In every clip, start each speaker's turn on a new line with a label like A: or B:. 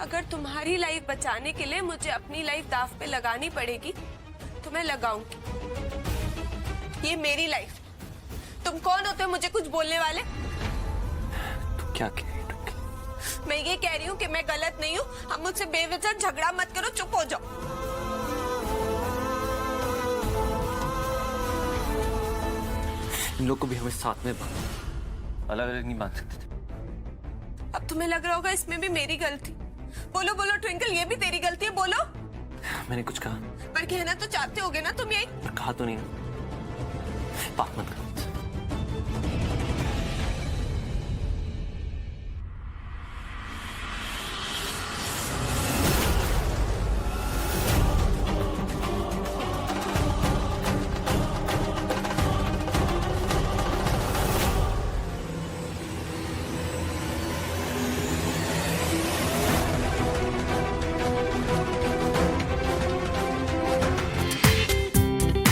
A: अगर तुम्हारी लाइफ बचाने के लिए मुझे अपनी लाइफ दाव पे लगानी पड़ेगी तो मैं लगाऊंगी। ये मेरी लाइफ। तुम कौन होते हो मुझे कुछ बोलने वाले?
B: तू क्या कह रही है?
A: मैं ये कह रही हूँ कि मैं गलत नहीं हूँ। अब मुझसे बेवजह झगड़ा मत करो, चुप हो जाओ।
B: इन लोग को भी हमें साथ में बांधो, अलग अलग नहीं बांध सकते थे।
A: अब तुम्हें लग रहा होगा इसमें भी मेरी गलती। बोलो बोलो ट्विंकल, ये भी तेरी गलती है, बोलो।
B: मैंने कुछ कहा?
A: पर कहना तो चाहते होगे ना तुम यही।
B: पर कहा तो नहीं ना। बात मत करो।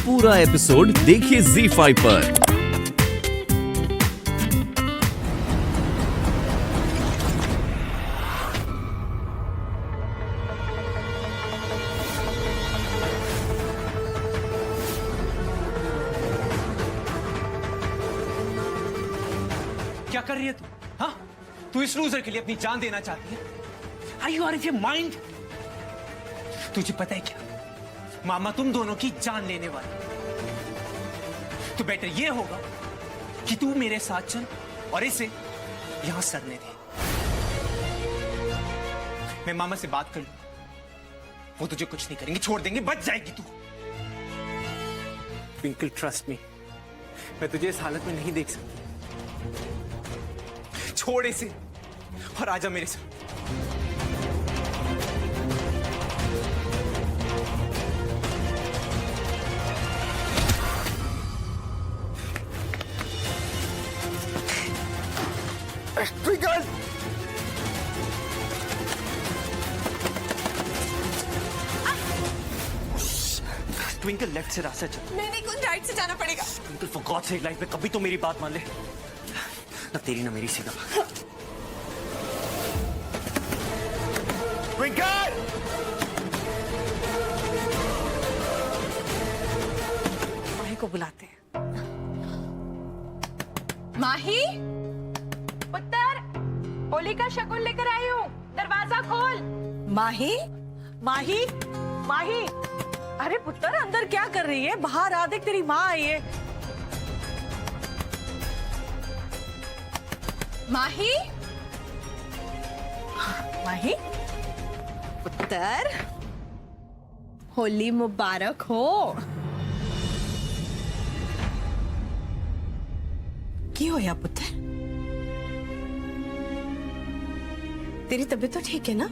C: पूरा एपिसोड देखिए ZEE5 पर।
D: क्या कर रही है तू? हाँ, तू इस लूजर के लिए अपनी जान देना चाहती है? Are you out of your mind? तुझे पता है क्या, मामा तुम दोनों की जान लेने वाली। तो बेटर ये होगा कि तू मेरे साथ चल और इसे यहां सरने दे। मैं मामा से बात कर लूं, वो तुझे कुछ नहीं करेंगे, छोड़ देंगे, बच जाएगी तू। ट्विंकल ट्रस्ट मी, मैं तुझे इस हालत में नहीं देख सकती। छोड़ इसे और आजा मेरे साथ। ट्विंकल! ट्विंकल लेफ्ट से रास्ता चल।
A: नहीं, कुछ राइट से जाना पड़ेगा।
D: Twinkle for God sake life में कभी तो मेरी बात मान ले। ना तेरी ना मेरी सीधा। ट्विंकल!
E: माही को बुलाते हैं।
F: माही, पुत्र, होली का शगुन लेकर आई हूँ, दरवाजा खोल।
E: माही, माही, माही, अरे पुत्र अंदर क्या कर रही है? बाहर आ, देख तेरी माँ आई है।
F: माही,
E: माही,
F: पुत्र, होली मुबारक हो। की होया पुत्र? तेरी तबीयत तो ठीक है ना?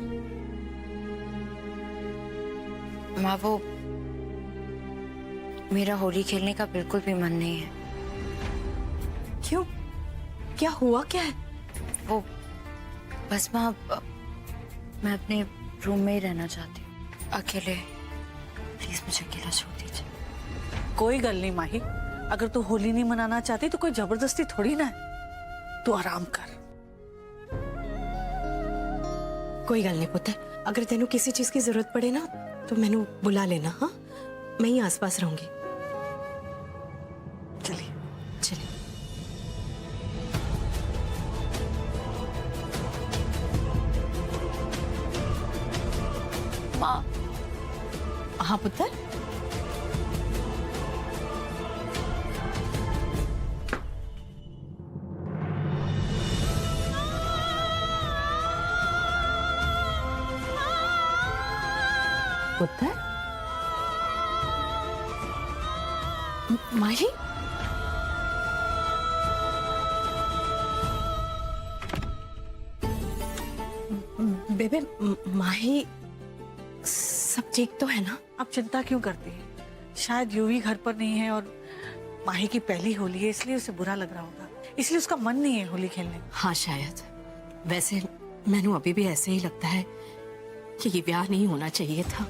G: माँ, वो मेरा होली खेलने का बिल्कुल भी मन नहीं है।
F: क्यों? क्या हुआ क्या है?
G: वो बस माँ, मैं अपने रूम में ही रहना चाहती हूँ, अकेले। प्लीज मुझे अकेला छोड़ दीजिए।
E: कोई गल नहीं माही, अगर तू होली नहीं मनाना चाहती तो कोई जबरदस्ती थोड़ी ना है। तू आराम कर।
F: कोई गल नहीं पुत्र, अगर तेनू किसी चीज की जरूरत पड़े ना तो मैनू बुला लेना। हाँ, मैं ही आसपास रहूंगी।
E: चलिए
F: चलिए।
G: माँ,
F: हाँ पुत्र, पुत्र, माही, बेबे, माही सब ठीक तो है ना?
E: अब चिंता क्यों करती है? शायद यूवी घर पर नहीं है और माही की पहली होली है, इसलिए उसे बुरा लग रहा होगा, इसलिए उसका मन नहीं है होली खेलने का।
F: हाँ शायद। वैसे मैनू अभी भी ऐसे ही लगता है कि ये ब्याह नहीं होना चाहिए था।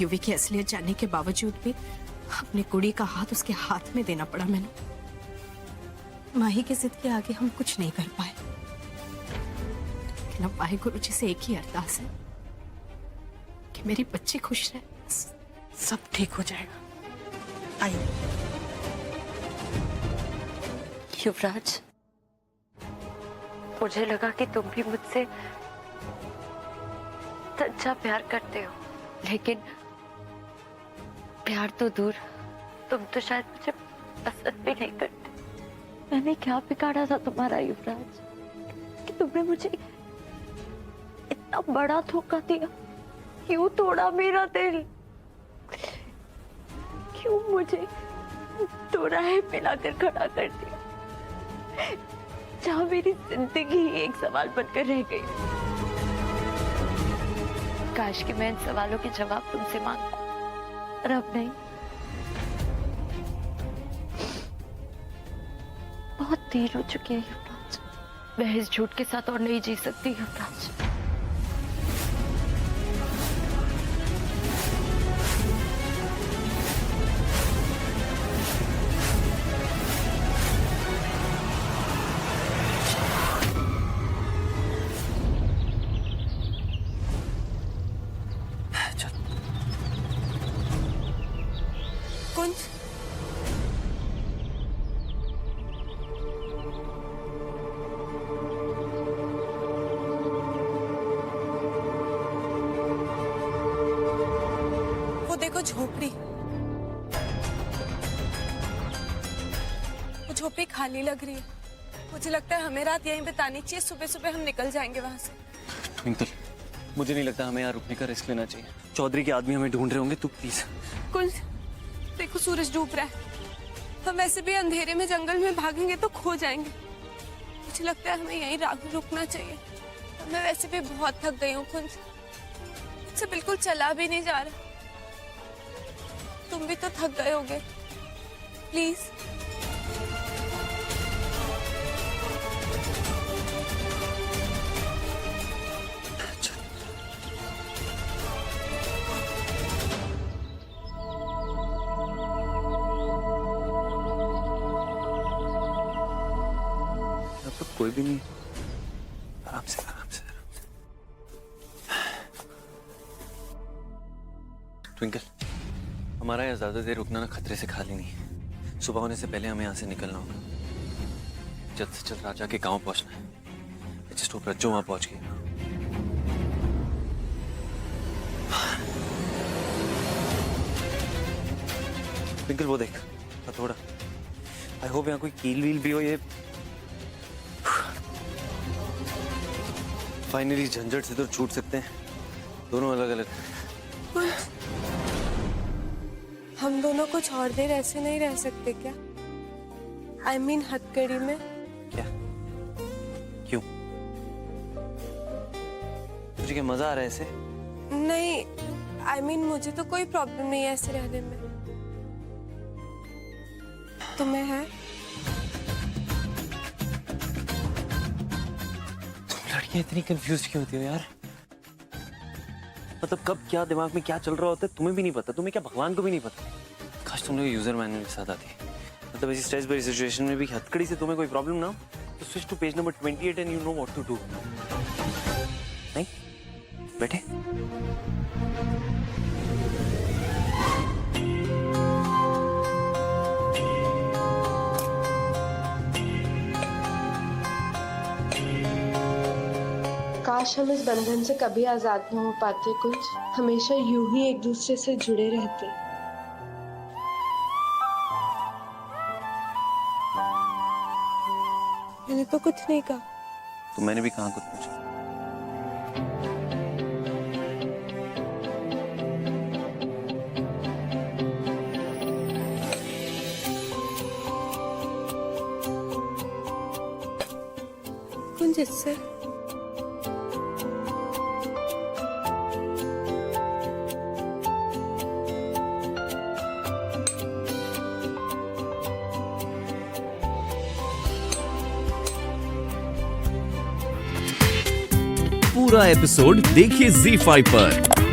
F: यूवी की असलियत जानने के बावजूद भी अपनी कुड़ी का हाथ उसके हाथ में देना पड़ा मैंने। माही की जिद के आगे हम कुछ नहीं कर पाए। लेकिन अब वाहे गुरु जी से एक ही अरदास है कि मेरी बच्ची खुश रहे। बस।
E: सब ठीक हो जाएगा, आइए।
G: युवराज, मुझे लगा कि तुम भी मुझसे सच्चा प्यार करते हो, लेकिन प्यार तो दूर, तुम तो शायद मुझे पसंद भी नहीं करते। मैंने क्या बिगाड़ा था तुम्हारा युवराज कि तुमने मुझे इतना बड़ा धोखा दिया? क्यों तोड़ा मेरा दिल? क्यों मुझे दोराहे पे लाकर खड़ा कर दिया, जहां मेरी जिंदगी एक सवाल बनकर रह गई? काश कि मैं इन सवालों के जवाब तुमसे मांगता, पर अब नहीं। बहुत देर हो चुकी है युवराज, मैं इस झूठ के साथ और नहीं जी सकती युवराज।
A: कुंज, वो देखो झोपड़ी, वो झोपड़ी खाली लग रही है। मुझे लगता है हमें रात यहीं बितानी चाहिए, सुबह सुबह हम निकल जाएंगे वहां से।
B: ट्विंकल, मुझे नहीं लगता हमें यहाँ रुकने का रिस्क लेना चाहिए। चौधरी के आदमी हमें ढूंढ रहे होंगे, तू प्लीज।
A: कुंज, देखो सूरज डूब रहा है, हम वैसे भी अंधेरे में जंगल में भागेंगे तो खो जाएंगे। मुझे लगता है हमें यहीं रुकना चाहिए। मैं वैसे भी बहुत थक गई हूँ कुंज, मुझसे बिल्कुल चला भी नहीं जा रहा। तुम भी तो थक गए होगे, प्लीज।
B: अब तो कोई भी नहीं, आराम से आराम से। ट्विंकल, हमारा यहाँ ज्यादा देर रुकना ना खतरे से खाली नहीं है। सुबह होने से पहले हमें यहाँ से निकलना होगा। जल्द से जल्द राजा के गांव पहुंचना है। जस्ट होप रज्जो वहां पहुंच गई। ट्विंकल, वो देख थोड़ा। आई होप यहाँ कोई कील वील भी हो। ये फाइनली झंझट से तो छूट सकते हैं, दोनों अलग अलग।
A: हम दोनों कुछ और देर ऐसे नहीं रह सकते क्या? I mean, हथकड़ी में।
B: क्या? क्यों? तुझे क्या मजा आ रहा है ऐसे?
A: नहीं, I mean, मुझे तो कोई प्रॉब्लम नहीं है ऐसे रहने में। तुम्हें है?
B: तुम लड़कियां इतनी कंफ्यूज क्यों होती हो यार? मतलब कब क्या दिमाग में क्या चल रहा होता है तुम्हें भी नहीं पता, तुम्हें क्या भगवान को भी नहीं पता। काश तुम लोग यूजर मैनुअल के साथ आती। मतलब ऐसी स्ट्रेस भरी सिचुएशन में भी हथकड़ी से तुम्हें कोई प्रॉब्लम ना हो तो switch to page number 28 and you know what to do. नहीं बैठे।
H: काश हम इस बंधन से कभी आजाद न हो पाते कुंज, हमेशा यूं ही एक दूसरे से जुड़े रहते।
A: मैंने तो कुछ नहीं कहा।
B: तो मैंने भी कहा कुछ पूछा।
A: कुंज, इससे
C: पूरा एपिसोड देखिए ZEE5 पर।